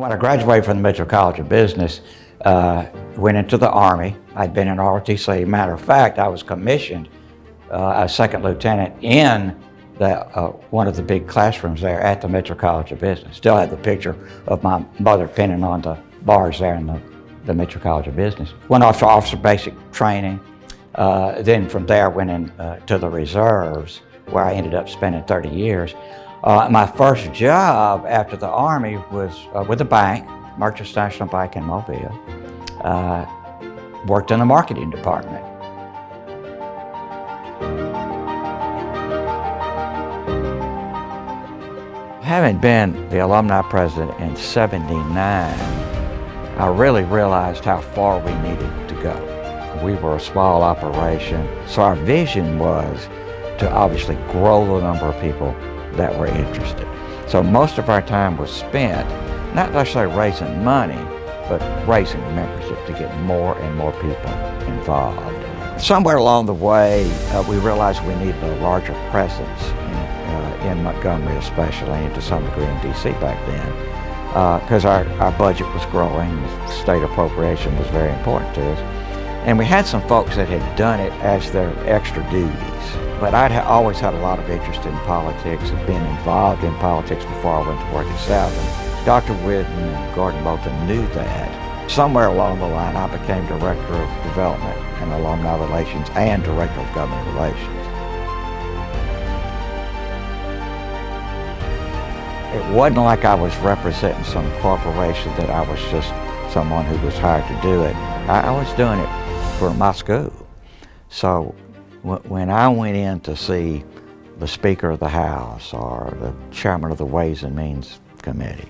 When I graduated from the Mitchell College of Business, went into the Army. I'd been in ROTC. Matter of fact, I was commissioned as second lieutenant in one of the big classrooms there at the Mitchell College of Business. Still had the picture of my mother pinning on the bars there in the Mitchell College of Business. Went off to officer basic training. Then from there went in to the reserves, where I ended up spending 30 years. My first job after the Army was with a bank, Merchants National Bank in Mobile. Worked in the marketing department. Having been the alumni president in '79, I really realized how far we needed to go. We were a small operation, so our vision was to obviously grow the number of people that were interested. So most of our time was spent not necessarily raising money, but raising membership to get more and more people involved. Somewhere along the way, we realized we needed a larger presence in Montgomery especially, and to some degree in DC back then, because our budget was growing, state appropriation was very important to us. And we had some folks that had done it as their extra duties. But I'd always had a lot of interest in politics and been involved in politics before I went to work at Southern. Dr. Whidden and Gordon Moulton knew that. Somewhere along the line, I became Director of Development and Alumni Relations and Director of Government Relations. It wasn't like I was representing some corporation, that I was just someone who was hired to do it. I was doing it for my school. So when I went in to see the Speaker of the House or the Chairman of the Ways and Means Committee,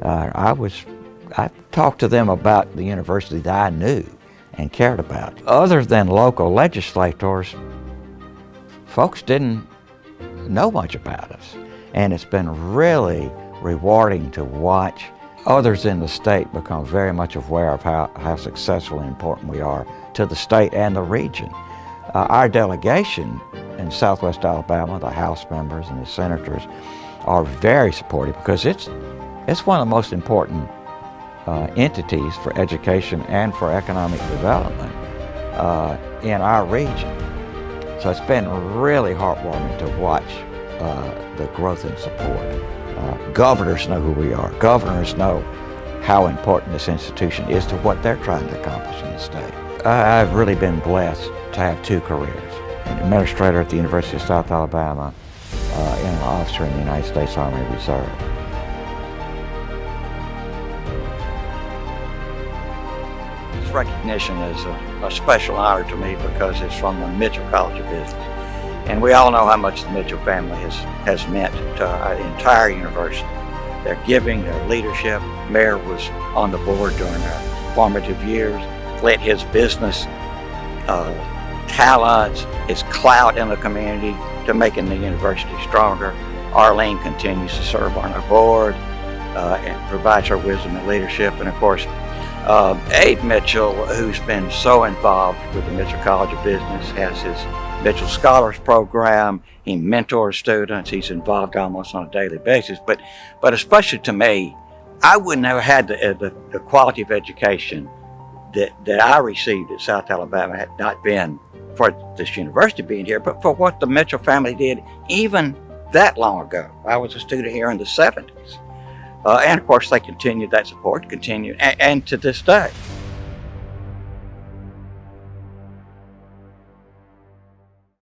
I talked to them about the university that I knew and cared about. Other than local legislators, folks didn't know much about us. And it's been really rewarding to watch others in the state become very much aware of how successful and important we are to the state and the region. Our delegation in Southwest Alabama, the House members and the senators, are very supportive because it's one of the most important entities for education and for economic development in our region. So it's been really heartwarming to watch the growth and support. Governors know who we are. Governors know how important this institution is to what they're trying to accomplish in the state. I've really been blessed to have two careers: an administrator at the University of South Alabama and an officer in the United States Army Reserve. This recognition is a special honor to me because it's from the Mitchell College of Business. And we all know how much the Mitchell family has meant to our entire university. Their giving, their leadership. Mayor was on the board during our formative years, led his business talents, his clout in the community to making the university stronger. Arlene continues to serve on our board and provides her wisdom and leadership. And of course, Abe Mitchell, who's been so involved with the Mitchell College of Business, has his Mitchell Scholars Program. He mentors students. He's involved almost on a daily basis. But especially to me, I wouldn't have had the quality of education that I received at South Alabama had not been for this university being here, but for what the Mitchell family did even that long ago. I was a student here in the '70s. And of course, they continued that support, and to this day.